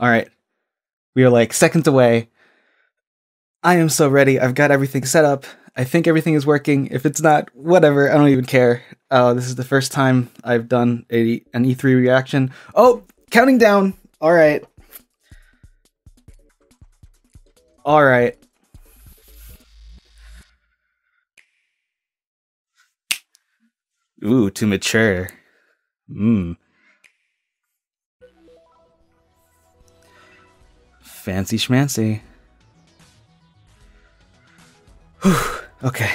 All right. We are like seconds away. I am so ready. I've got everything set up. I think everything is working. If it's not, whatever. I don't even care. This is the first time I've done an E3 reaction. Oh, counting down. All right. All right. Ooh, too mature. Fancy schmancy. Whew. Okay.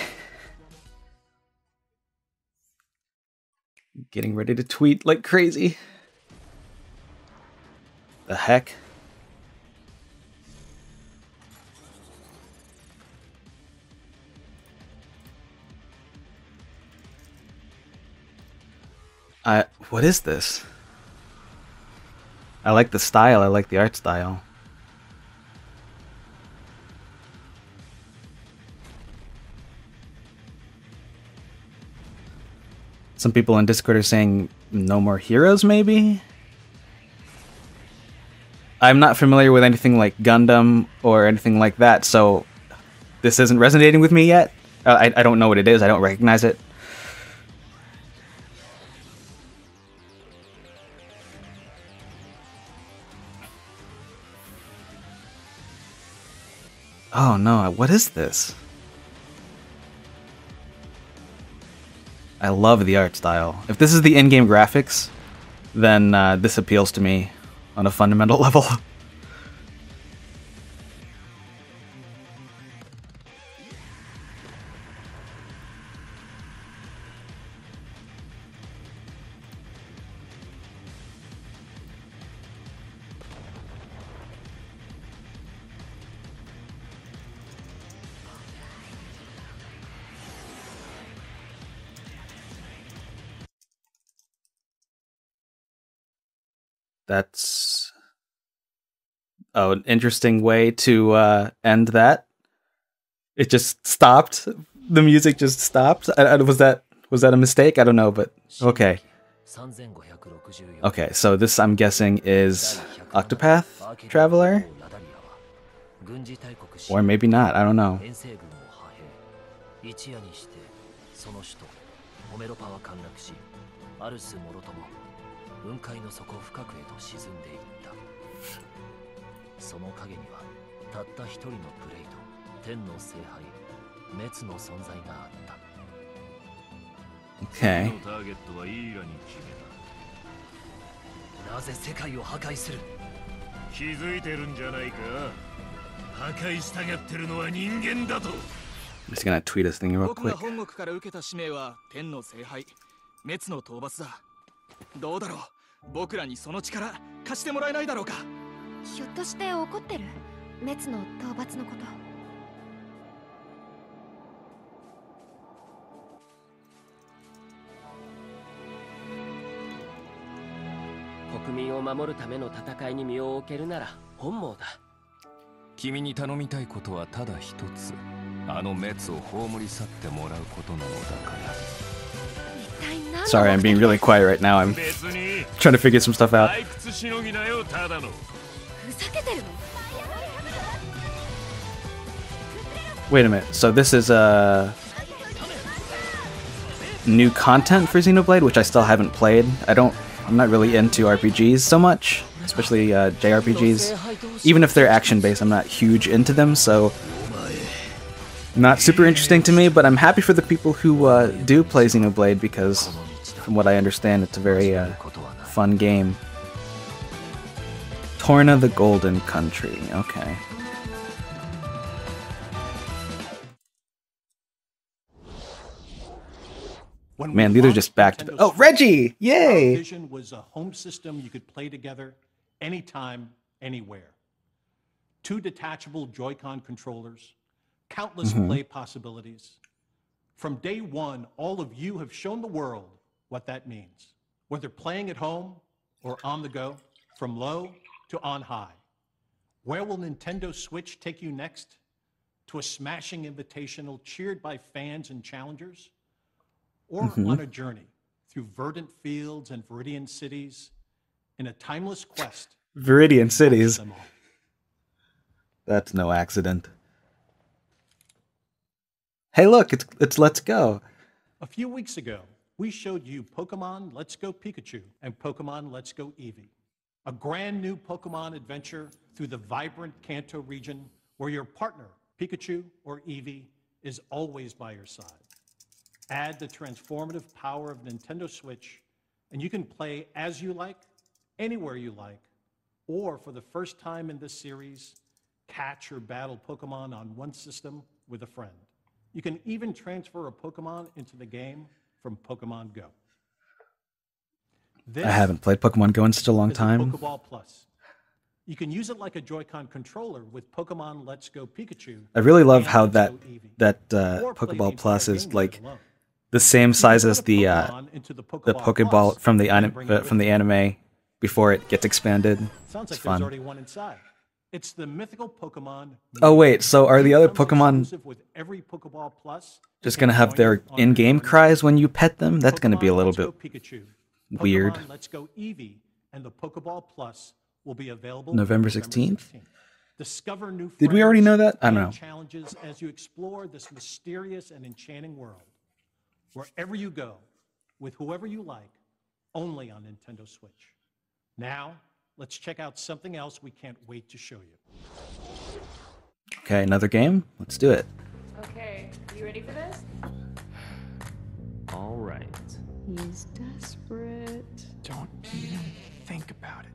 Getting ready to tweet like crazy. The heck? What is this? I like the style. I like the art style. Some people in Discord are saying no more heroes, maybe? I'm not familiar with anything like Gundam or anything like that, so this isn't resonating with me yet. I don't know what it is. I don't recognize it. Oh no, what is this? I love the art style. If this is the in-game graphics, then this appeals to me on a fundamental level. That's an interesting way to end that. It just stopped. The music just stopped. Was that a mistake? I don't know, but okay. Okay, so this I'm guessing is Octopath Traveler? Or maybe not, I don't know. Okay. I'm just gonna tweet this thing real quick. Sorry, I'm being really quiet right now. I'm trying to figure some stuff out. Wait a minute. So this is new content for Xenoblade, which I still haven't played. I'm not really into RPGs so much, especially JRPGs. Even if they're action-based, I'm not huge into them, so not super interesting to me, but I'm happy for the people who do play Xenoblade because, from what I understand, it's a very fun game. Torna the Golden Country, okay. Man, these are just back to... Oh, Reggie! Yay! Our vision was a home system you could play together anytime, anywhere. 2 detachable Joy-Con controllers, countless play possibilities. From day one, all of you have shown the world what that means. Whether playing at home or on the go, from low to on high. Where will Nintendo Switch take you next? To a smashing invitational cheered by fans and challengers? Or on a journey through verdant fields and viridian cities in a timeless quest Viridian cities. Them all. That's no accident. Hey, look, it's Let's Go. A few weeks ago, we showed you Pokemon Let's Go Pikachu and Pokemon Let's Go Eevee, a brand new Pokemon adventure through the vibrant Kanto region where your partner, Pikachu or Eevee, is always by your side. Add the transformative power of Nintendo Switch, and you can play as you like, anywhere you like, or for the first time in this series, catch or battle Pokemon on one system with a friend. You can even transfer a Pokemon into the game from Pokemon Go. This I haven't played Pokemon Go in such a long is time. the Pokeball Plus. You can use it like a Joy-Con controller with Pokemon Let's Go Pikachu. I really love and how Let's that Go Eevee. that Or play the Pokeball Plus entire is game like with it alone. the same You size can as put a the Pokemon into the Pokeball Pokeball Plus from the and bring it with you. anime before it gets expanded. Sounds It's like fun. there's already one inside. It's the mythical Pokemon. Oh wait, so are the other It comes Pokemon exclusive with every Pokeball Plus and just can gonna have join their you on your in-game journey. cries when you pet them? That's gonna be a Pokemon little Let's bit Go Pikachu, weird. Pokemon Let's Go Eevee, and the Pokeball Plus will be available November on 16th? Discover new Did we already know friends that? I don't and know. challenges as you explore this mysterious and enchanting world. Wherever you go, with whoever you like, only on Nintendo Switch. Now, let's check out something else we can't wait to show you. Okay, another game? Let's do it. Okay, you ready for this? All right. He's desperate. Don't even think about it.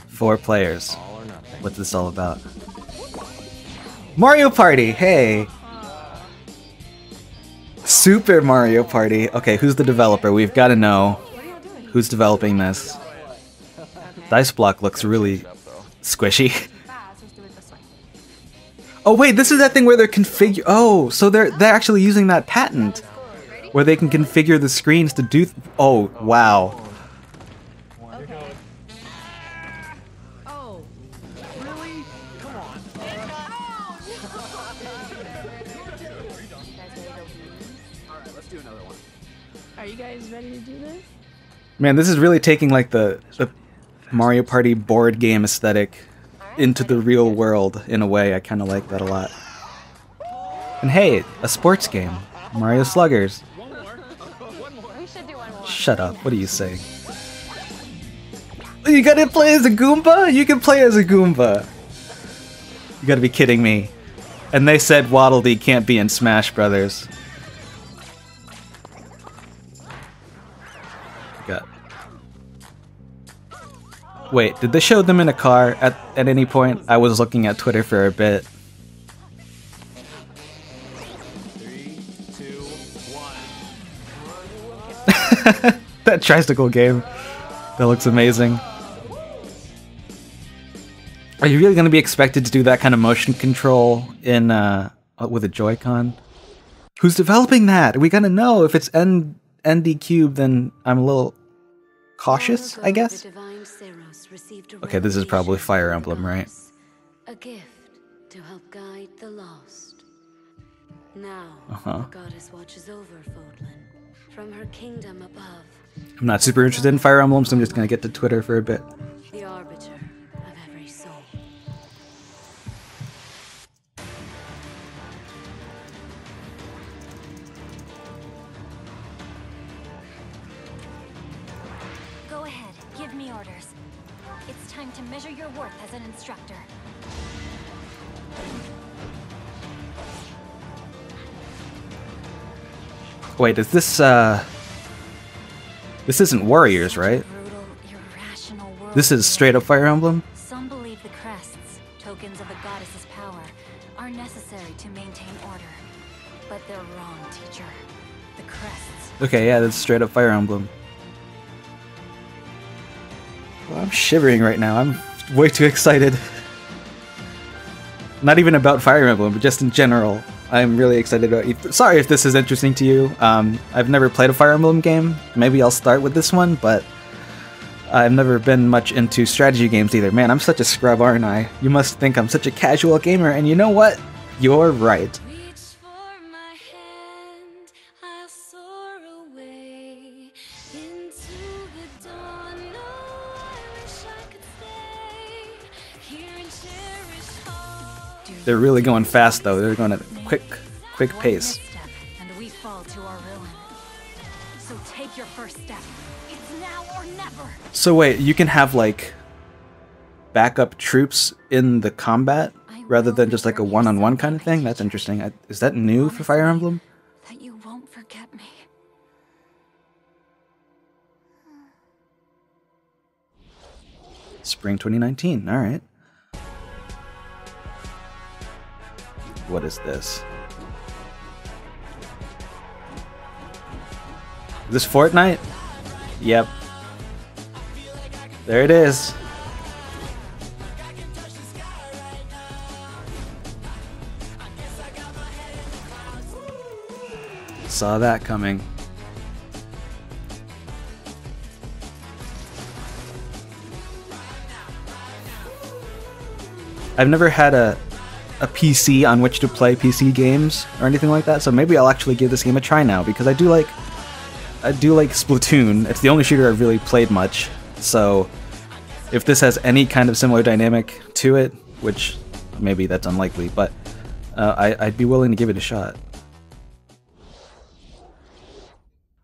4 players. All or nothing. What's this all about? Mario Party! Hey! Super Mario Party. Okay, who's the developer? We've got to know What are y'all doing? who's developing this. Dice block looks really squishy. Fast, let's do it this way. Oh wait, this is that thing where they're configure. Oh, so they're actually using that patent where they can configure the screens to do. Oh wow. Okay. Oh. Really? Come on. Are you guys ready to do this? Man, this is really taking like the Mario Party board game aesthetic into the real world in a way. I kind of like that a lot. And hey, a sports game, Mario Sluggers. We should do one more. Shut up. What are you saying? You gotta play as a Goomba? You can play as a Goomba. You gotta be kidding me. And they said Waddle Dee can't be in Smash Brothers. Got. Wait, did they show them in a car at any point? I was looking at Twitter for a bit. 3, 2, 1. That tricycle game. That looks amazing. Are you really going to be expected to do that kind of motion control in with a Joy-Con? Who's developing that? We gotta know. If it's ND Cube, then I'm a little cautious, I guess. Okay, this is probably Fire Emblem, right? A gift to help guide the lost. Now, Uh-huh. the goddess watches over Fodlan from her kingdom above, I'm not super interested in Fire Emblem, so I'm just gonna get to Twitter for a bit. the arbiter of every soul. Go ahead, give me orders. It's time to measure your worth as an instructor. Wait, is this this isn't Warriors, right? Brutal, irrational world. This is straight up Fire Emblem? Some believe the crests, tokens of the goddess's power, are necessary to maintain order. But they're wrong, teacher. The crests. Okay, yeah, that's straight up Fire Emblem. Well, I'm shivering right now. I'm way too excited. Not even about Fire Emblem, but just in general. I'm really excited about it. Sorry if this is interesting to you. I've never played a Fire Emblem game. Maybe I'll start with this one, but I've never been much into strategy games either. Man, I'm such a scrub, aren't I? You must think I'm such a casual gamer, and you know what? You're right. Reach for my hand, I'll soar away into the dawn. No, I wish I could stay. They're really going fast though. They're going at a quick pace. Misstep, and we fall to our ruin. So take your first step. It's now or never. So wait, you can have like backup troops in the combat rather than just like a one-on-one kind of thing? That's interesting. Is that new for Fire Emblem? That you won't forget me. Spring 2019. All right. What is this? Is this Fortnite? Yep. There it is. Saw that coming. I've never had a PC on which to play PC games or anything like that, so maybe I'll actually give this game a try now, because I do like Splatoon. It's the only shooter I've really played much, so if this has any kind of similar dynamic to it, which maybe that's unlikely, but I'd be willing to give it a shot.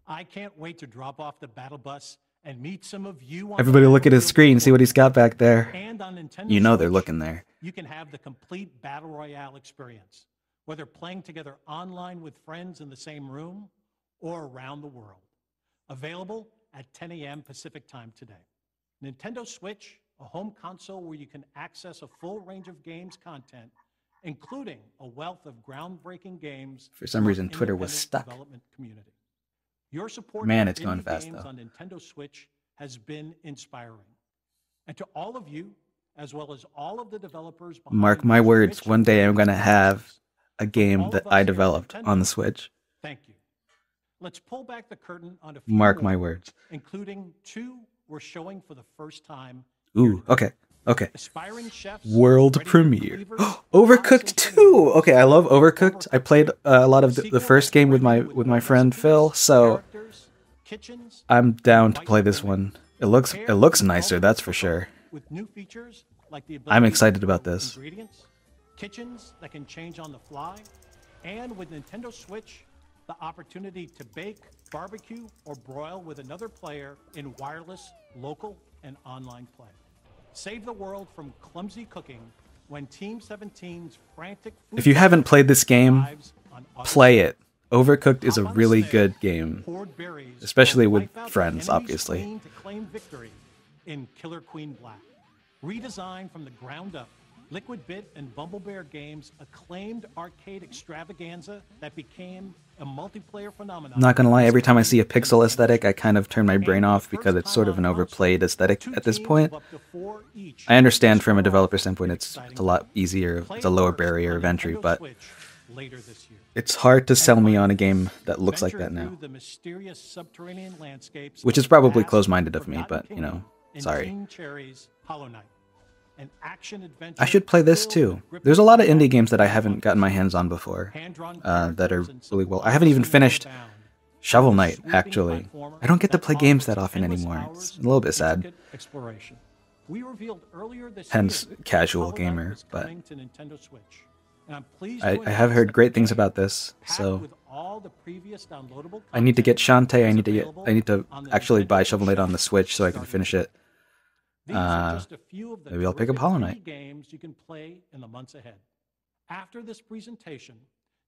I can't wait to drop off the battle bus and meet some of you. On Everybody look at his screen, see what he's got back there. And on Nintendo You know they're Switch, looking there. You can have the complete Battle Royale experience, whether playing together online with friends in the same room or around the world. Available at 10 a.m. Pacific time today. Nintendo Switch, a home console where you can access a full range of games content, including a wealth of groundbreaking games. For some reason, Twitter was independent stuck. Development community. Your support Man, of it's going indie fast, games though. on Nintendo Switch has been inspiring. And to all of you, as well as all of the developers behind Mark my these words, rich one day I'm gonna have games, a game all that of us I here at developed Nintendo, on the Switch. Thank you. Let's pull back the curtain on a few Mark my more, words. including two we're showing for the first time. Ooh, okay, okay. Aspiring chefs, World ready premiere. cleavers, Overcooked awesome 2. Okay, I love Overcooked. I played a lot of the first game with my friend Phil, so characters, kitchens, I'm down to play this one. It looks nicer, that's for sure. with new features like the I'm ability excited to about grow this. Ingredients, kitchens that can change on the fly, and with Nintendo Switch, the opportunity to bake, barbecue, or broil with another player in wireless, local, and online play. Save the world from clumsy cooking when Team 17's frantic food If you haven't played this game, arrives on August play it. Overcooked is a Hop on really snail, good game. hoard berries, especially or with wipe out the friends, enemy's obviously. queen to claim victory in Killer Queen Black. Redesigned from the ground up, Liquid Bit and Bumble Bear Games acclaimed arcade extravaganza that became a multiplayer phenomenon. I'm not gonna lie, every time I see a pixel aesthetic, I kind of turn my brain off because it's sort of an overplayed aesthetic at this point. I understand from a developer standpoint it's a lot easier, it's a lower barrier of entry, but it's hard to sell me on a game that looks like that now. Which is probably close-minded of me, but, you know, sorry. I should play this too. There's a lot of indie games that I haven't gotten my hands on before that are really well. I haven't even finished Shovel Knight, actually. I don't get to play games that often anymore. It's a little bit sad. Hence, casual gamer, but I have heard great things about this, so I need to get Shantae. I need to actually buy Shovel Knight on the Switch so I can finish it. Maybe I'll pick up Hollow Knight. Games you can play in the months ahead. After this presentation,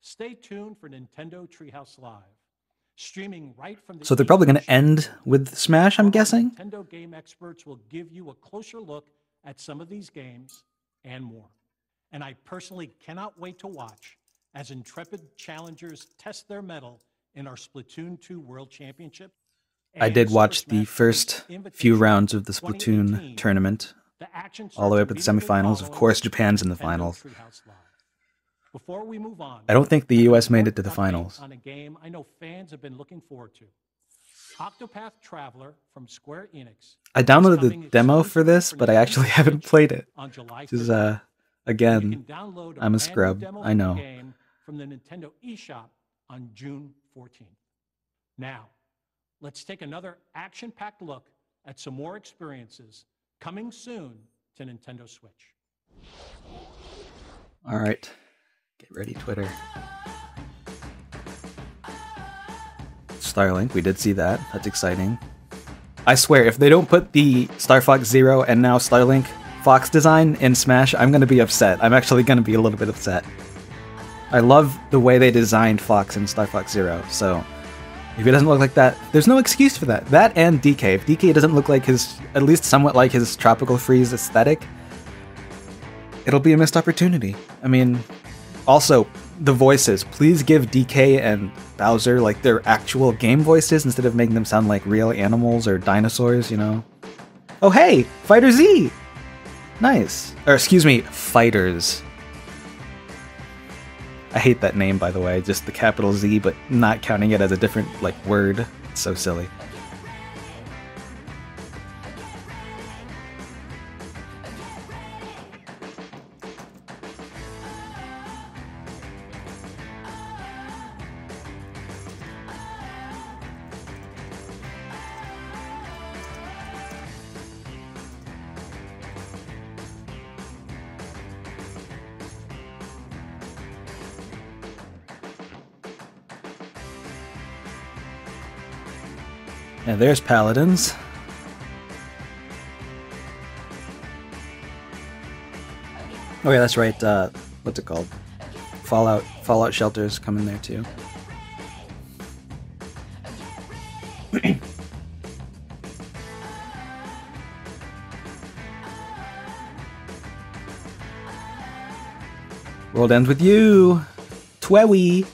stay tuned for Nintendo Treehouse Live, streaming right from the. So they're probably going to end with Smash, I'm guessing. Nintendo game experts will give you a closer look at some of these games and more. And I personally cannot wait to watch as intrepid challengers test their mettle in our Splatoon 2 World Championship. I did watch the first few rounds of the Splatoon tournament, all the way up to the semifinals. Of course, Japan's in the finals. I don't think the US made it to the finals. On a game I know fans have been looking forward to. Octopath Traveler from Square Enix. I downloaded the demo for this, but I actually haven't played it. Which is, again, I'm a scrub. I know. From the Nintendo eShop on June 14th. Now, let's take another action-packed look at some more experiences coming soon to Nintendo Switch. Alright. Get ready, Twitter. Starlink, we did see that. That's exciting. I swear, if they don't put the Star Fox Zero and now Starlink Fox design in Smash, I'm gonna be upset. I'm actually gonna be a little bit upset. I love the way they designed Fox in Star Fox Zero, so if it doesn't look like that, there's no excuse for that. That and DK. If DK doesn't look like his, at least somewhat like his Tropical Freeze aesthetic, it'll be a missed opportunity. I mean, also, the voices. Please give DK and Bowser like their actual game voices instead of making them sound like real animals or dinosaurs, you know? Oh hey! Fighter Z! Nice. Or excuse me, Fighters. I hate that name, by the way, just the capital Z, but not counting it as a different, like, word. It's so silly. Yeah, there's Paladins. Oh yeah, that's right. What's it called? Fallout Shelter's coming there too. World ends with you, Twewy.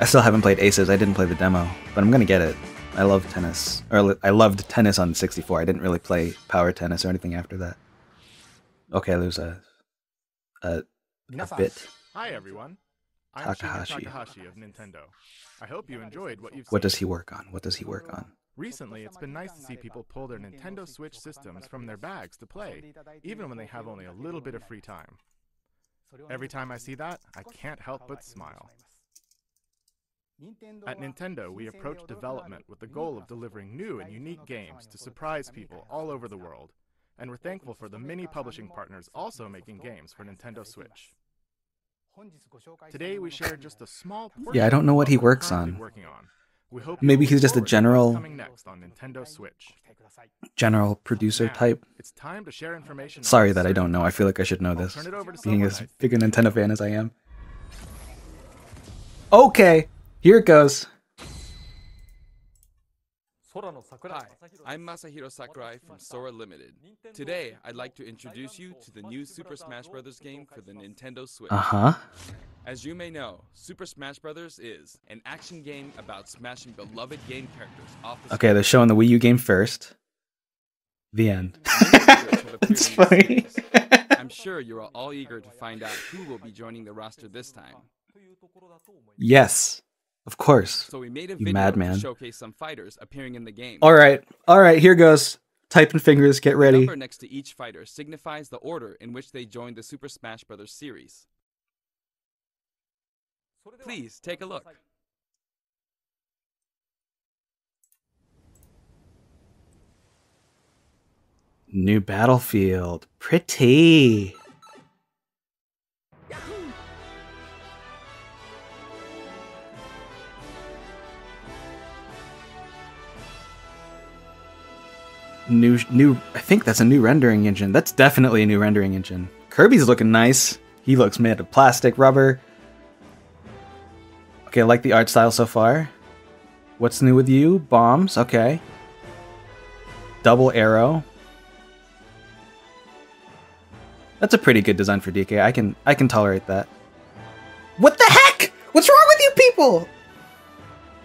I still haven't played Aces. I didn't play the demo, but I'm gonna get it. I love tennis, or I loved tennis on 64. I didn't really play power tennis or anything after that. Okay, there's a bit. Hi everyone. I'm Takahashi. Takahashi of Nintendo. I hope you enjoyed what you've seen. What does he work on? What does he work on? Recently, it's been nice to see people pull their Nintendo Switch systems from their bags to play, even when they have only a little bit of free time. Every time I see that, I can't help but smile. At Nintendo, we approach development with the goal of delivering new and unique games to surprise people all over the world, and we're thankful for the many publishing partners also making games for Nintendo Switch. Today, we share just a small portion. Yeah, I don't know what he of what we're works currently on. working on. We hope Maybe you he's just a look forward to what's general- coming next on Nintendo Switch. General producer Now, type. it's time to share information on Sorry this that I don't certain know. I feel like I should know I'll this, turn it over to being someone as I big a think Nintendo fan as I am. Okay, here it goes. Hi, I'm Masahiro Sakurai from Sora Limited. Today, I'd like to introduce you to the new Super Smash Bros. Game for the Nintendo Switch. Uh-huh. As you may know, Super Smash Bros. Is an action game about smashing beloved game characters off the Okay, they're showing the Wii U game first. The end. That's funny. I'm sure you're all eager to find out who will be joining the roster this time. Yes, of course. So we made a You video madman. to showcase some fighters appearing in the game. All right, here goes. Typing fingers, get The ready. number next to each fighter signifies the order in which they joined the Super Smash Bros. Series. Please take a look. New battlefield. Pretty. New, I think that's a new rendering engine. That's definitely a new rendering engine. Kirby's looking nice. He looks made of plastic, rubber. Okay, I like the art style so far. What's new with you? Bombs, okay. Double arrow. That's a pretty good design for DK. I can tolerate that. What the heck? What's wrong with you people?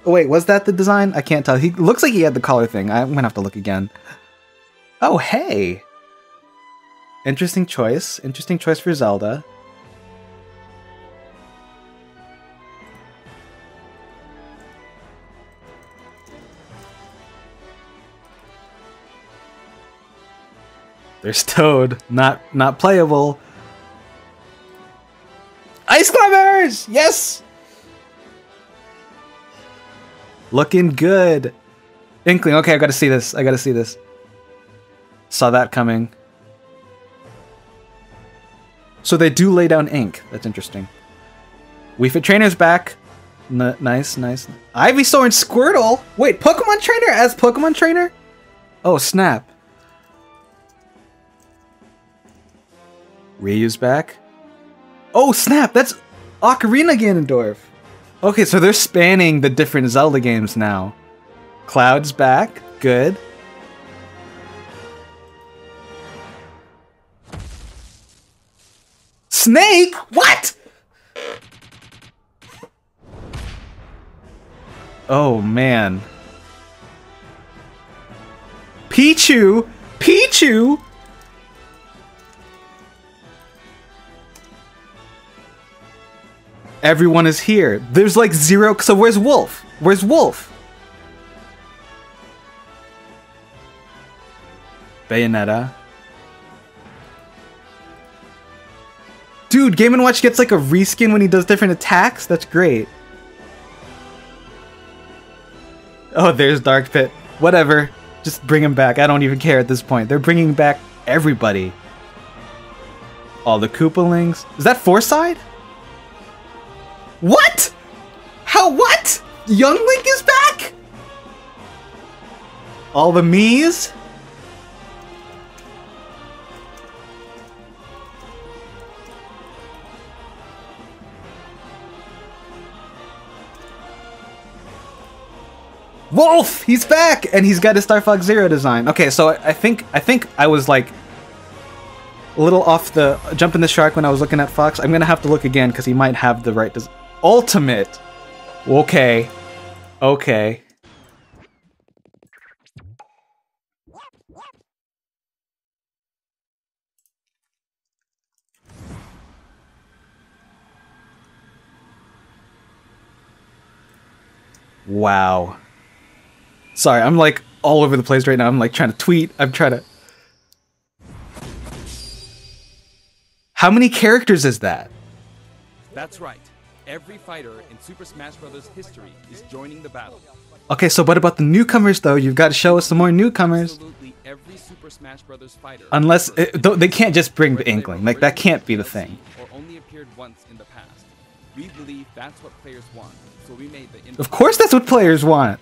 Oh wait, was that the design? I can't tell. He looks like he had the collar thing. I'm gonna have to look again. Oh hey! Interesting choice. Interesting choice for Zelda. There's Toad. Not playable. Ice climbers! Yes! Looking good. Inkling. Okay, I gotta see this. Saw that coming. So they do lay down ink. That's interesting. Wii Fit Trainer's back. Nice, nice. Ivysaur and Squirtle? Wait, Pokemon Trainer as Pokemon Trainer? Oh, snap. Ryu's back. Oh, snap! That's Ocarina Ganondorf! Okay, so they're spanning the different Zelda games now. Cloud's back. Good. Snake? What? Oh, man. Pichu? Pichu? Everyone is here. There's like zero. So where's Wolf? Where's Wolf? Bayonetta. Dude, Game & Watch gets like a reskin when he does different attacks? That's great. Oh, there's Dark Pit. Whatever. Just bring him back. I don't even care at this point. They're bringing back everybody. All the Koopalings. Is that Foresight? What? How what? Young Link is back? All the Miis? Wolf! He's back! And he's got his Star Fox Zero design. Okay, so I think I was like a little off the jumping the shark when I was looking at Fox. I'm gonna have to look again because he might have the right design. Ultimate! Okay. Okay. Wow. Sorry, I'm like all over the place right now. I'm like trying to tweet. I'm trying to... How many characters is that? That's right. Every fighter in Super Smash Bros. History is joining the battle. Okay, so what about the newcomers though? You've got to show us some more newcomers. Absolutely every Super Smash Bros. Fighter. Unless they can't just bring the Inkling. Like that can't be the thing. Or only appeared once in the past. We believe that's what players want. So we made the Of course that's what players want.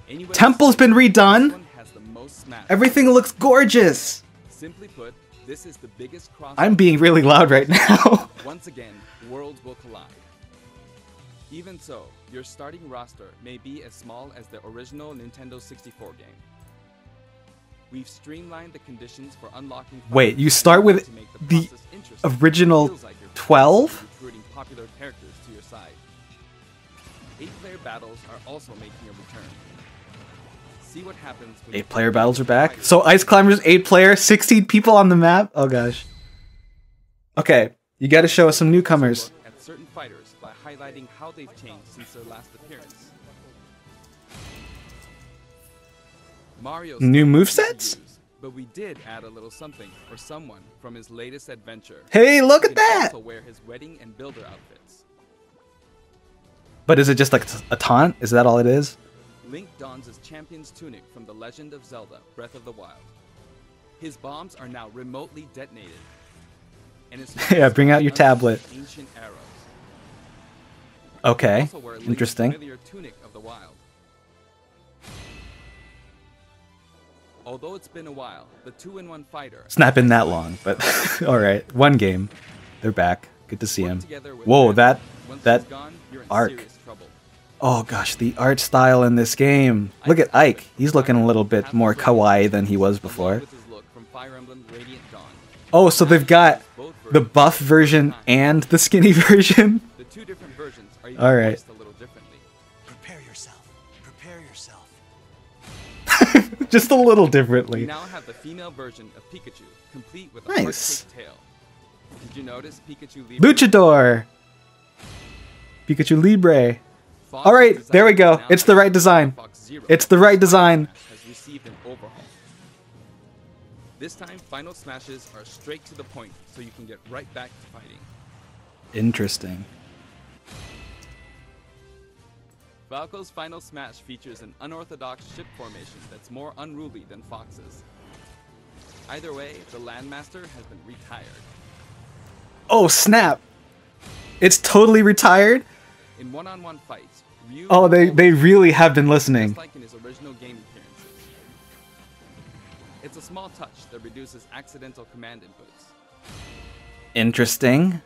Anyway, Temple's been redone. has the most smash. Everything looks gorgeous. Simply put, this is the biggest cross. I'm being really loud right now. Once again, worlds will collide. Even so, your starting roster may be as small as the original Nintendo 64 game. We've streamlined the conditions for unlocking. Wait, you start with the original 12? Recruiting popular characters to your side. 8-player battles are also making a return. See what happens when 8-player battles are back. So Ice Climbers 8-player, 16 people on the map. Oh gosh. Okay, you got to show us some newcomers. At certain fighters by highlighting how they've changed since their last appearance. Mario's new movesets? But we did add a little something for someone from his latest adventure. Hey, look at that! Also wear his wedding and builder outfits. But is it just like a taunt? Is that all it is? Link dons his champion's tunic from The Legend of Zelda: Breath of the Wild. His bombs are now remotely detonated. And his Yeah, bring out your tablet. Ancient arrows. Okay, Also wear Link's interesting. familiar tunic of the wild. Although it's been a while, the 2-in-1 fighter. It's not been that long, but alright. One game. They're back. Good to see him. Whoa, that arc. Oh gosh, the art style in this game. Look at Ike. He's looking a little bit more kawaii than he was before. Oh, so they've got the buff version and the skinny version? The two different versions are even alright. voiced a little differently. Prepare yourself. Prepare yourself. Just a little We differently. now have the female version of Pikachu, complete with a Nice. heart-shaped tail. Did you notice Pikachu Libre? Luchador! Pikachu Libre. Fox Alright, designed there we go. now It's the right design. Fox Zero It's the right design. has received an overhaul. This time, final smashes are straight to the point, so you can get right back to fighting. Interesting. Falco's final smash features an unorthodox ship formation that's more unruly than Fox's. Either way, the Landmaster has been retired. Oh snap! It's totally retired. In one-on-one fights, Ryu Oh, they really have been listening. just like in his original game appearances. It's a small touch that reduces accidental command inputs. Interesting.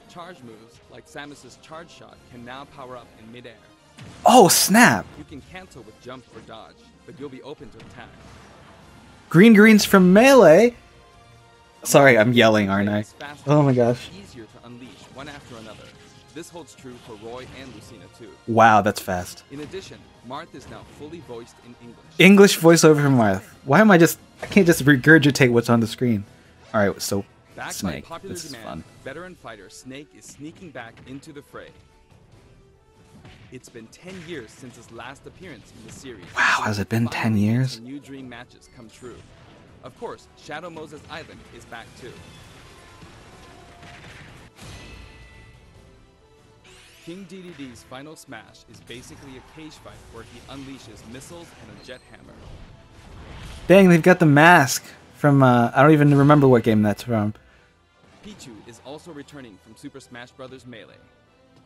Charge moves, like Samus's charge shot, can now power up in midair. Oh snap! You can cancel with jump or dodge, but you'll be open to attack. Greens from melee. Sorry, I'm yelling, aren't I? Oh my gosh. Easier to unleash one after another. This holds true for Roy and Lucina too. Wow, that's fast. In addition, Marth is now fully voiced in English. English voiceover from Marth. Why am I can't just regurgitate what's on the screen. Alright, so Backed Snake. by popular This is demand, fun. veteran fighter Snake is sneaking back into the fray. It's been 10 years since his last appearance in the series. Wow, has it been 10 years? New dream matches come true. Of course, Shadow Moses Island is back too. King DDD's final smash is basically a cage fight where he unleashes missiles and a jet hammer. dang, they've got the mask from I don't even remember what game that's from. Pichu is also returning from Super Smash Bros. Melee.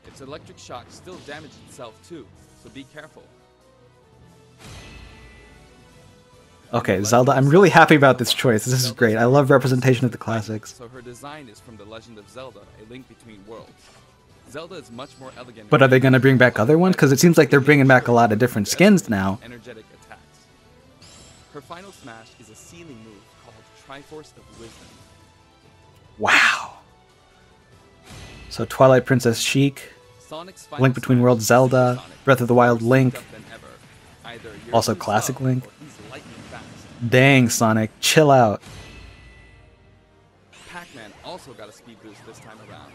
Its electric shock still damaged itself too, so be careful. Okay, Zelda, I'm really happy about this choice. This is great. I love representation of the classics. So her design is from The Legend of Zelda: A Link Between Worlds. Zelda is much more elegant. But are they going to bring back other ones? Because it seems like they're bringing back a lot of different skins now. Energetic attacks. Her final smash is a ceiling move called Triforce of Wisdom. Wow. So Twilight Princess Sheik, Sonic's final Link Between smash Worlds is Zelda, Sonic, Breath of the Wild more Link, speed up than ever. Either you're also too Classic slow, Link. or he's lightning fast. Dang, Sonic, chill out. Pac-Man also got a speed boost this time around.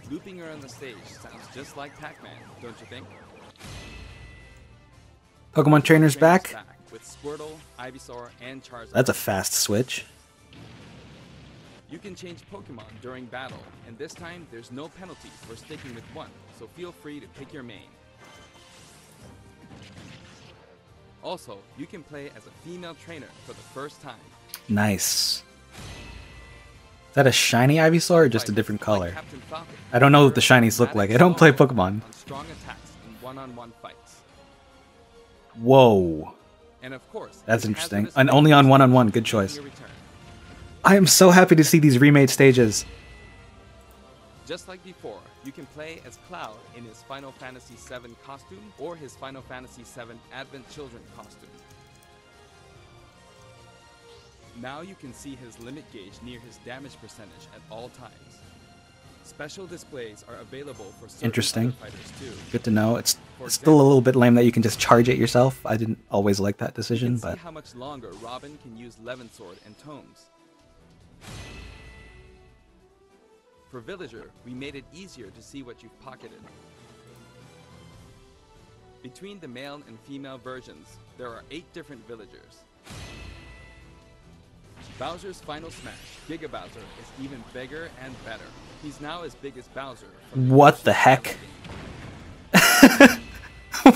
Looping her on the stage sounds just like Pac-Man, don't you think? Pokemon Trainer's back. With Squirtle, Ivysaur, and Charizard. That's a fast switch. You can change Pokemon during battle, and this time there's no penalty for sticking with one, so feel free to pick your main. Also, you can play as a female trainer for the first time. Nice. Is that a shiny Ivysaur or just a different color? Like Captain Falcon, I don't know what the shinies look like. I don't play Pokemon. on strong attacks in one-on-one fights. Whoa. And of course, That's it has interesting. this And only on one-on-one. Good choice. your return. I am so happy to see these remade stages. Just like before, you can play as Cloud in his Final Fantasy VII costume or his Final Fantasy VII Advent Children costume. Now you can see his limit gauge near his damage percentage at all times. Special displays are available for certain Interesting. other fighters too. Good to know. It's still a little bit lame that you can just charge it yourself. I didn't always like that You decision, can but see how much longer Robin can use Levin Sword and Tomes. For Villager, we made it easier to see what you've pocketed. Between the male and female versions, there are 8 different villagers. Bowser's final smash, Giga Bowser, is even bigger and better. He's now as big as Bowser. From what the heck?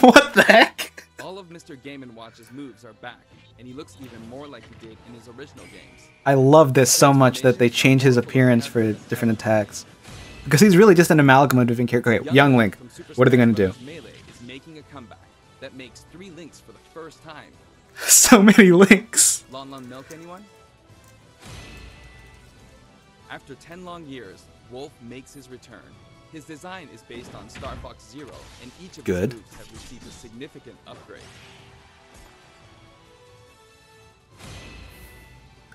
What the heck? All of Mr. Game & Watch's moves are back, and he looks even more like he did in his original games. I love this so much that they change his appearance for different attacks. Because he's really just an amalgam of different characters. Okay, Young Link. from Super What are they Smash going to do? Bros. Melee is making a comeback that makes 3 links for the first time. So many links. Lon Lon Milk, anyone? After 10 long years, Wolf makes his return. His design is based on Star Fox Zero, and each of Good. his moves have received a significant upgrade.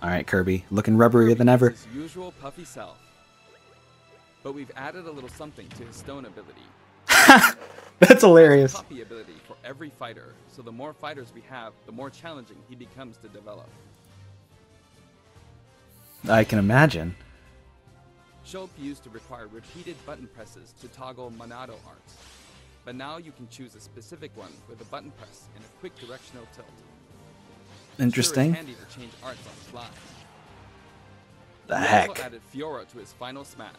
Alright, Kirby. Looking rubberier than ever. His usual puffy self. But we've added a little something to his stone ability. That's hilarious. Puppy ability for every fighter, so the more fighters we have, the more challenging he becomes to develop. I can imagine. Shulk used to require repeated button presses to toggle Monado arts, but now you can choose a specific one with a button press and a quick directional tilt. Interesting. Sure is handy to change arts on the fly. The We heck? also added Fiora to his final smash.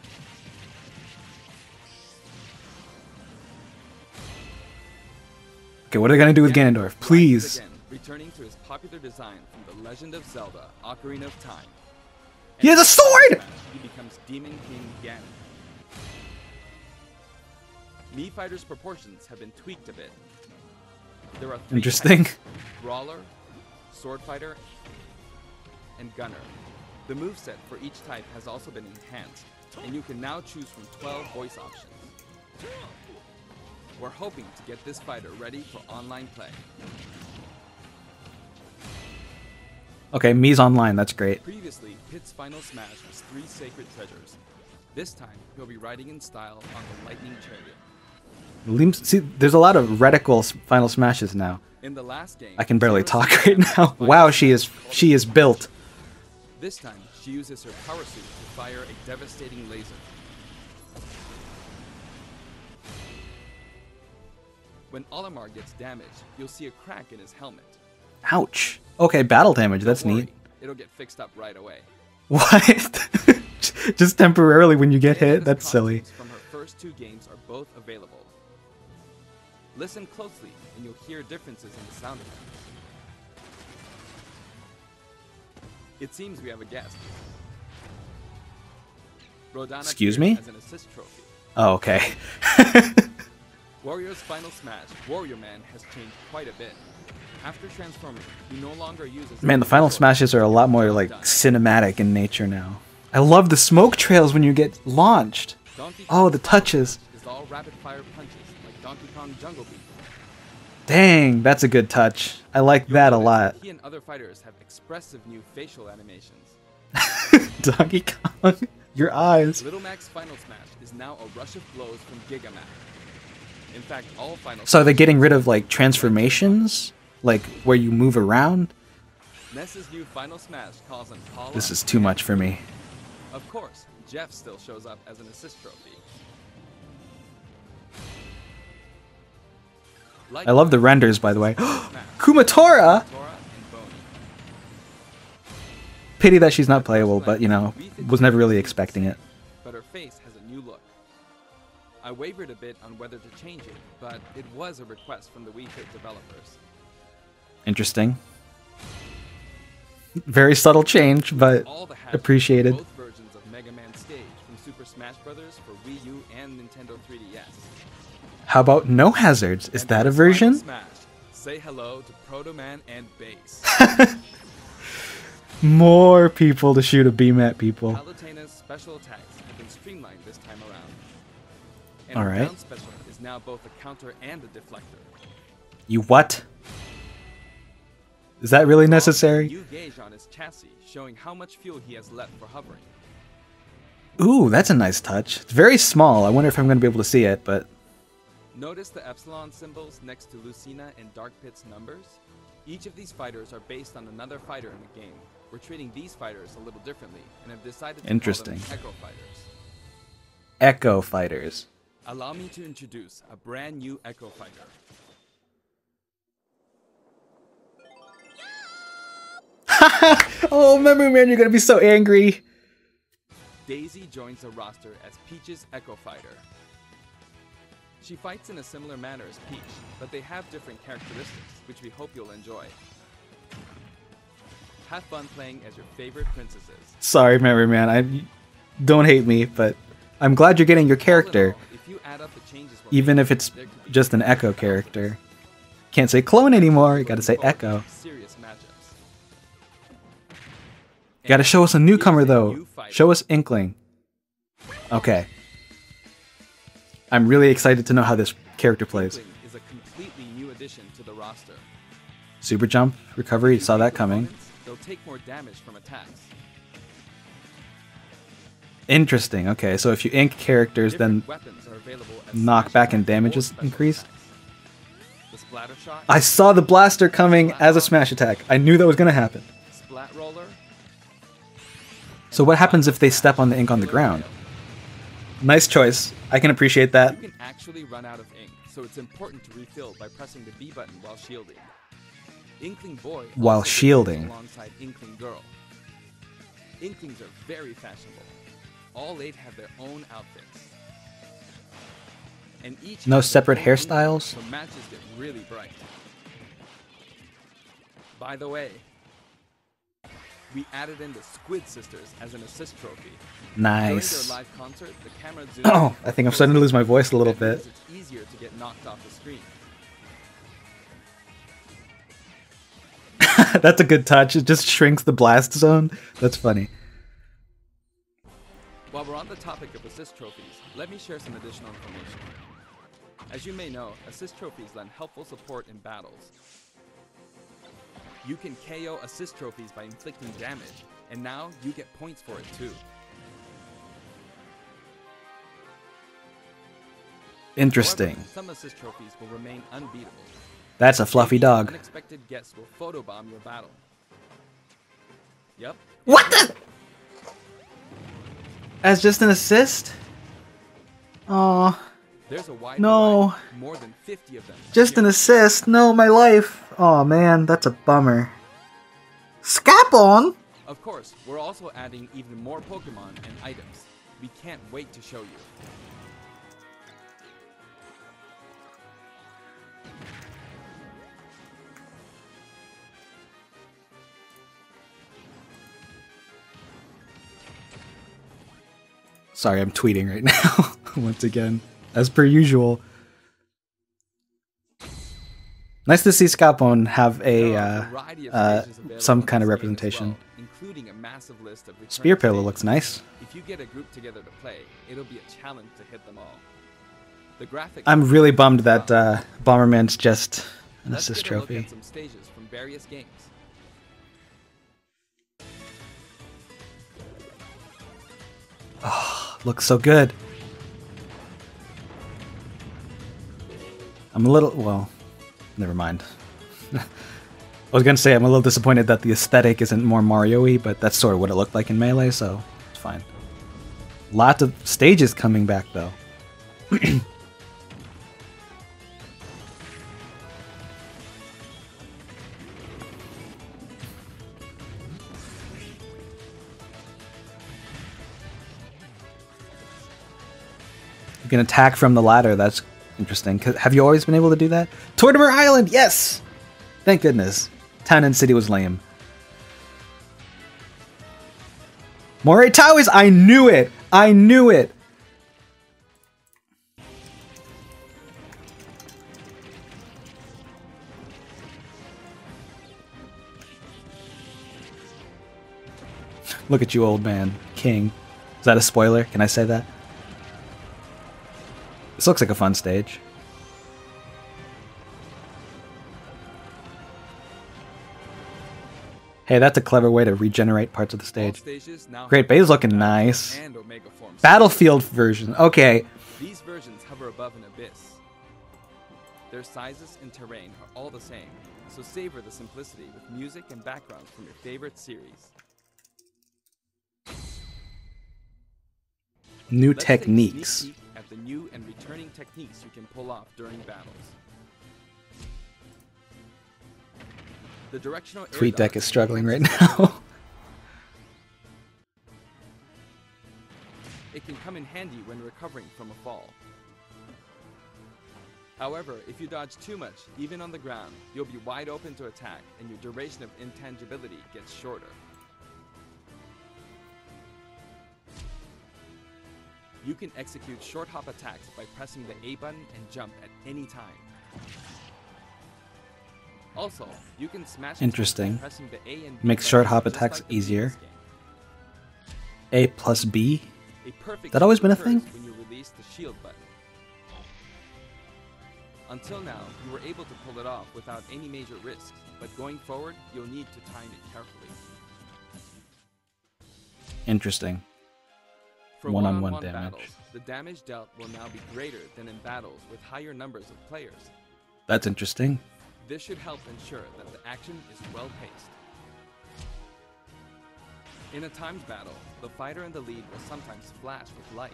Okay, what are they going to do with Ganondorf? Please. Again, returning to his popular design from The Legend of Zelda: Ocarina of Time. He has a sword! He becomes Demon King Ganon. Mii Fighter's proportions have been tweaked a bit. There are 3 Interesting. types: Brawler, Sword Fighter, and Gunner. The moveset for each type has also been enhanced, and you can now choose from 12 voice options. We're hoping to get this fighter ready for online play. Okay, Mii's online, that's great. Previously, Pit's final smash was 3 sacred treasures. This time, he'll be riding in style on the lightning chariot. See, there's a lot of reticle final smashes now. In the last game, I can barely Zero talk Suit right Samus now. fights Wow, Samus. she is built. This time, she uses her power suit to fire a devastating laser. When Olimar gets damaged, you'll see a crack in his helmet. Ouch. Okay, battle damage, that's Don't worry, neat. It'll get fixed up right away. What? Just temporarily when you get hit? Bayonetta's That's silly. costumes from her first 2 games are both available. Listen closely, and you'll hear differences in the sound effects. It seems we have a guest. Rodana Excuse appears me? as an assist trophy. Oh, okay. Warrior's final smash, Warrior Man, has changed quite a bit. After transforming, he no longer uses... Man, the final smashes are a lot more like cinematic in nature now. I love the smoke trails when you get launched. Donkey Oh, Kong's the final touches. smash is all rapid-fire punches, like Donkey Kong Jungle Beat. Dang, that's a good touch. I like that a You'll lot. notice He and other fighters have expressive new facial animations. Donkey Kong, your eyes. Little Mac's final smash is now a rush of blows from Gigamac. In fact, all final So are they getting rid of like transformations? Like where you move around? Ness's new final smash calls on Paula. This is too much for me. Of course, Jeff still shows up as an assist trophy. I love the renders, by the way. Kumatora Kumatora! and Boney. Pity that she's not playable, but you know, was never really expecting it. But her face has a new look. I wavered a bit on whether to change it, but it was a request from the Wii Fit developers. Interesting. Very subtle change, but All the hatches appreciated. from both versions of Mega Man Stage from Super Smash Bros. For Wii U and Nintendo 3DS. How about no hazards? Is And that a for its final version? Smash, say hello to Proto Man and Bass. More people to shoot a beam at people. Palutena's special attacks have been streamlined this time around. And All her right. down special is now both a counter and a deflector. You what? Is that really necessary? New gauge on his chassis, showing how much fuel he has left for hovering. Ooh, that's a nice touch. It's very small. I wonder if I'm going to be able to see it, but Notice the epsilon symbols next to Lucina and Dark Pit's numbers? Each of these fighters are based on another fighter in the game. We're treating these fighters a little differently and have decided to Interesting. call them Echo Fighters. Echo Fighters. Allow me to introduce a brand new Echo Fighter. Oh, Memory Man, you're going to be so angry. Daisy joins the roster as Peach's Echo Fighter. She fights in a similar manner as Peach, but they have different characteristics, which we hope you'll enjoy. Have fun playing as your favorite princesses. Sorry, Memory Man. Don't hate me, but I'm glad you're getting your character, All in all, if you add up the changes we're even making, if it's there could be just an Echo character. Can't say clone anymore. You got to say Looking forward Echo. to serious matchups. You got to show us a newcomer, Here's a though. new fighter. Show us Inkling. Okay. I'm really excited to know how this character plays. Inkling is a completely new addition to the roster. Super jump, recovery, saw that coming. Opponents, they'll take more damage from attacks. Interesting. Okay, so if you ink characters, then Different weapons are available as knockback smash and attacks damage or is special increased. attacks. The splatter shot, I saw the blaster coming as a smash attack. I knew that was going to happen. splat roller. So what happens if they step on the ink on the ground? Nice choice. I can appreciate that. You can actually run out of ink, so it's important to refill by pressing the B button while shielding. Inkling Boy While also debuts shielding. alongside Inkling Girl. Inklings are very fashionable. All 8 have their own outfits. And each No has their separate own hairstyles? Inkling, so matches get really bright. By the way, we added in the Squid Sisters as an assist trophy. Nice. During their live concert, the camera zooms Oh, I think I'm starting to lose my voice a little bit. It's easier to get knocked off the screen. That's a good touch. It just shrinks the blast zone. That's funny. While we're on the topic of assist trophies, let me share some additional information. As you may know, assist trophies lend helpful support in battles. You can KO assist trophies by inflicting damage, and now you get points for it too. Interesting. However, some assist trophies will remain unbeatable. That's a fluffy dog. Unexpected guests will photobomb your battle. Yep. What the? As just an assist? Aw. There's a wide No. variety, more than 50 of them. Just an assist? No, my life. Oh man, that's a bummer. Scapon? Of course, we're also adding even more Pokemon and items. We can't wait to show you. Sorry, I'm tweeting right now. Once again, as per usual. Nice to see Scapon have a some kind of representation. Including a massive list of Spear Pillow looks nice. If you get a group together to play, it'll be a challenge to hit them all. The graphics I'm really bummed that Bomberman's just an Let's assist get a look trophy. at some stages from various games. Oh, looks so good. I'm a little, well, never mind. I was gonna say I'm a little disappointed that the aesthetic isn't more Mario-y, but that's sort of what it looked like in Melee, so it's fine. Lots of stages coming back though. You can attack from the ladder. That's interesting. Have you always been able to do that? Tortimer Island, yes! Thank goodness. Town and City was lame. Moray Towers, I knew it! I knew it! Look at you, old man. King. Is that a spoiler? Can I say that? This looks like a fun stage. Hey, that's a clever way to regenerate parts of the stage. Great Bay's looking nice. Battlefield version. Okay. These versions hover above an abyss. Their sizes and terrain are all the same, so savor the simplicity with music and backgrounds from your favorite series. New Let's take a sneak techniques. peek at the new and returning techniques you can pull off during battles. The directional air TweetDeck dodge is struggling right now. It can come in handy when recovering from a fall. However, if you dodge too much, even on the ground, you'll be wide open to attack and your duration of intangibility gets shorter. You can execute short hop attacks by pressing the A button and jump at any time. Also, you can smash Interesting. by pressing the A and B Makes short buttons hop just attacks like the easier. previous game. A plus B? A perfect That always shield been a occurs thing? when you release the shield button. Until now, you were able to pull it off without any major risks, but going forward, you'll need to time it carefully. Interesting. For One-on-one one-on-one damage. battles, the damage dealt will now be greater than in battles with higher numbers of players. That's interesting. This should help ensure that the action is well paced. In a timed battle, the fighter in the lead will sometimes flash with light.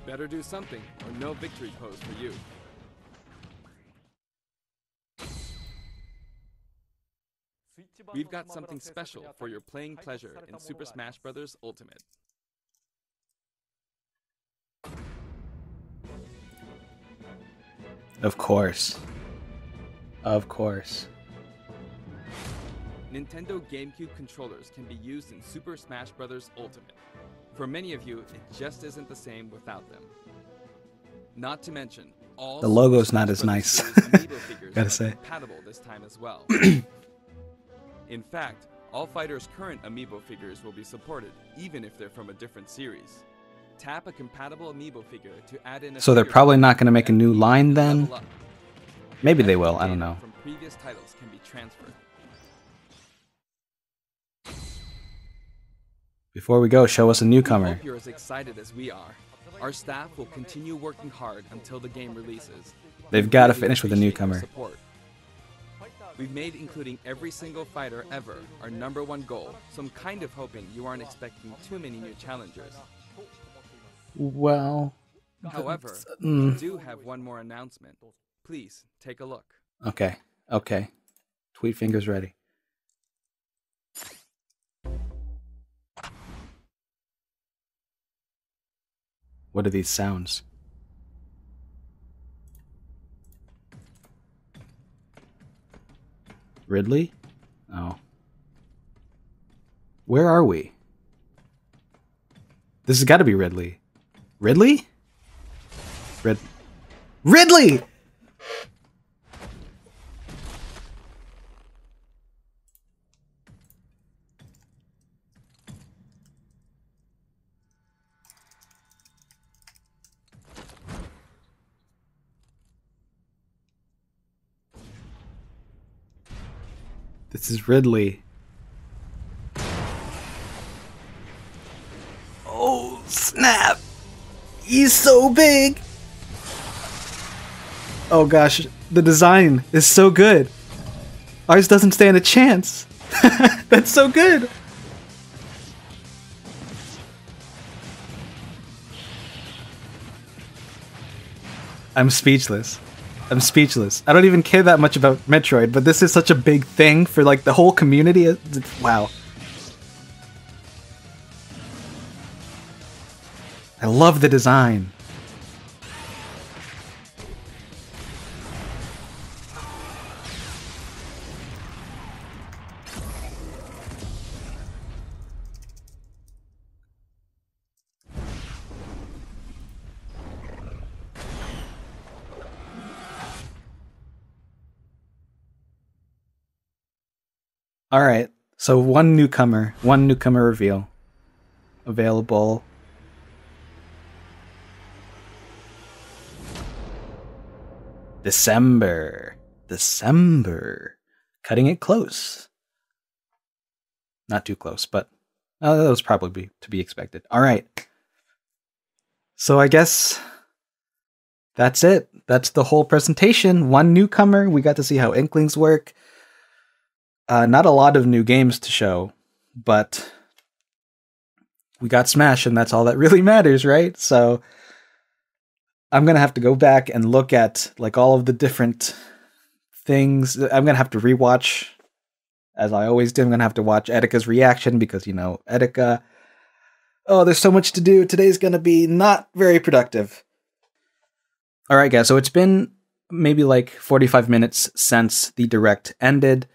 Better do something, or no victory pose for you. We've got something special for your playing pleasure in Super Smash Bros. Ultimate. Of course. Of course. Nintendo GameCube controllers can be used in Super Smash Bros. Ultimate. For many of you, it just isn't the same without them. Not to mention, all The logo's Super not Smash as Bros. nice. Series amiibo figures Gotta are say. compatible this time as well. In fact, all fighters' current amiibo figures will be supported, even if they're from a different series. Tap a compatible amiibo figure to add in a So they're figure probably type not going to make a and new you line can then? level up. Maybe they will, Every I don't data know. From previous titles can be transferred. Before we go, show us a We newcomer. hope you're as excited as we are. Our staff will continue working hard until the game releases. They've We got to really finish with a appreciate your newcomer. support. We've made including every single fighter ever our #1 goal, so I'm kind of hoping you aren't expecting too many new challengers. Well, However, we mm, do have one more announcement. Please take a look. okay, okay. Tweet fingers ready. What are these sounds? Ridley? Oh. Where are we? This has got to be Ridley. Ridley? Ridley! This is Ridley. Oh, snap! He's so big! Oh gosh, the design is so good. Ours doesn't stand a chance. That's so good. I'm speechless. I'm speechless. I don't even care that much about Metroid, but this is such a big thing for like the whole community. Wow. I love the design. All right. So one newcomer reveal available. December. Cutting it close. Not too close, but that was probably to be expected. All right. So I guess that's it. That's the whole presentation. One newcomer. We got to see how Inklings work. Not a lot of new games to show, but we got Smash, and that's all that really matters, right? So I'm going to have to go back and look at like all of the different things. I'm going to have to rewatch, as I always do. I'm going to have to watch Etika's reaction because, you know, Etika, oh, there's so much to do. Today's going to be not very productive. All right, guys, so it's been maybe like 45 minutes since the Direct ended.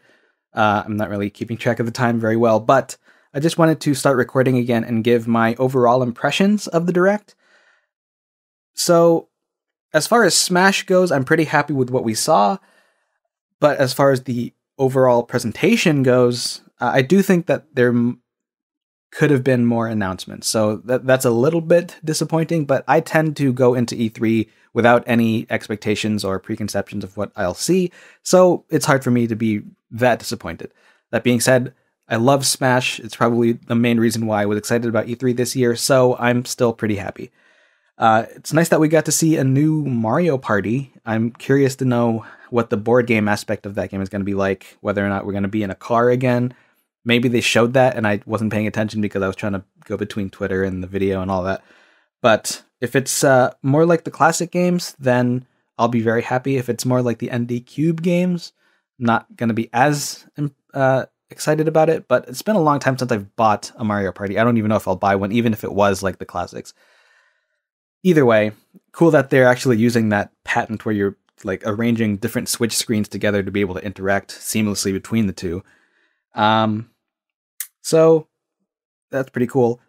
I'm not really keeping track of the time very well, but I just wanted to start recording again and give my overall impressions of the Direct. So, as far as Smash goes, I'm pretty happy with what we saw, but as far as the overall presentation goes, I do think that there could have been more announcements, so that's a little bit disappointing, but I tend to go into E3 without any expectations or preconceptions of what I'll see, so it's hard for me to be that disappointed. That being said, I love Smash. It's probably the main reason why I was excited about E3 this year, so I'm still pretty happy. It's nice that we got to see a new Mario Party. I'm curious to know what the board game aspect of that game is going to be like, whether or not we're going to be in a car again. Maybe they showed that and I wasn't paying attention because I was trying to go between Twitter and the video and all that. But if it's more like the classic games, then I'll be very happy. If it's more like the ND Cube games, I'm not going to be as excited about it. But it's been a long time since I've bought a Mario Party. I don't even know if I'll buy one, even if it was like the classics. Either way, cool that they're actually using that patent where you're like arranging different Switch screens together to be able to interact seamlessly between the two. So that's pretty cool.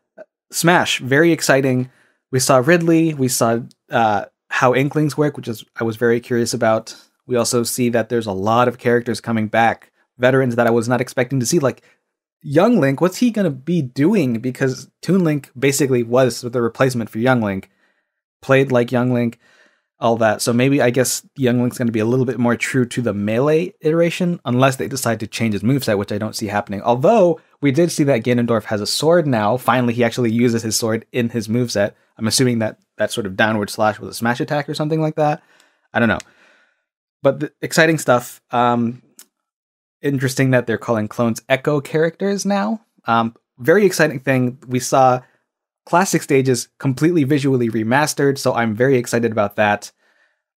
Smash, very exciting. We saw Ridley. We saw how Inklings work, which is I was very curious about. We also see that there's a lot of characters coming back, veterans that I was not expecting to see, like Young Link. What's he going to be doing? Because Toon Link basically was the replacement for Young Link, played like Young Link, all that. So maybe I guess Young Link's going to be a little bit more true to the melee iteration, unless they decide to change his moveset, which I don't see happening. Although we did see that Ganondorf has a sword now. Finally, he actually uses his sword in his moveset. I'm assuming that sort of downward slash was a smash attack or something like that. I don't know. But exciting stuff. Interesting that they're calling clones Echo characters now. Very exciting thing. We saw classic stages completely visually remastered, so I'm very excited about that.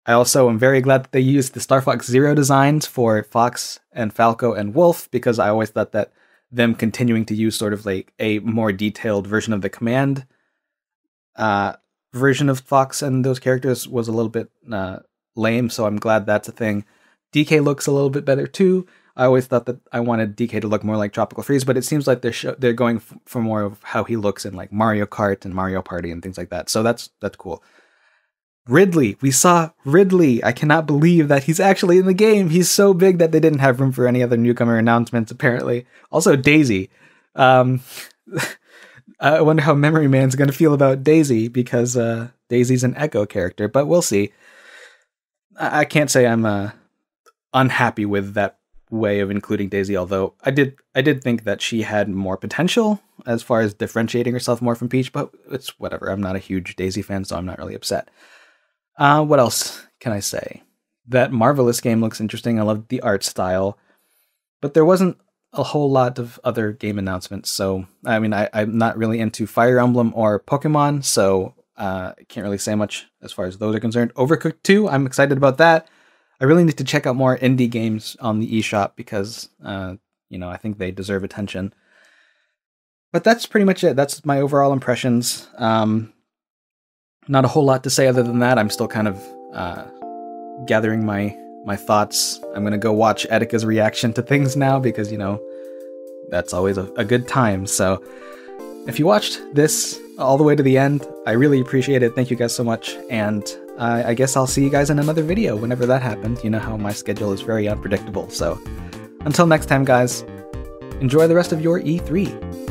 I also am very glad that they used the Star Fox Zero designs for Fox and Falco and Wolf, because I always thought that them continuing to use sort of like a more detailed version of the command version of Fox and those characters was a little bit lame, so I'm glad that's a thing. DK looks a little bit better too. I always thought that I wanted DK to look more like Tropical Freeze, but it seems like they're going for more of how he looks in like Mario Kart and Mario Party and things like that. So that's cool. Ridley, we saw Ridley. I cannot believe that he's actually in the game. He's so big that they didn't have room for any other newcomer announcements, apparently. Also, Daisy. I wonder how Memory Man's going to feel about Daisy, because Daisy's an Echo character, but we'll see. I can't say I'm unhappy with that way of including Daisy, although I did think that she had more potential as far as differentiating herself more from Peach, but it's whatever. I'm not a huge Daisy fan, so I'm not really upset. What else can I say? That Marvelous game looks interesting. I love the art style, but there wasn't a whole lot of other game announcements. So, I mean, I'm not really into Fire Emblem or Pokemon, so I can't really say much as far as those are concerned. Overcooked 2, I'm excited about that. I really need to check out more indie games on the eShop because, I think they deserve attention. But that's pretty much it. That's my overall impressions. Not a whole lot to say other than that. I'm still kind of gathering my thoughts. I'm going to go watch Etika's reaction to things now because, that's always a good time. So if you watched this all the way to the end, I really appreciate it. Thank you guys so much. And I guess I'll see you guys in another video whenever that happens. You know how my schedule is very unpredictable. So until next time, guys, enjoy the rest of your E3.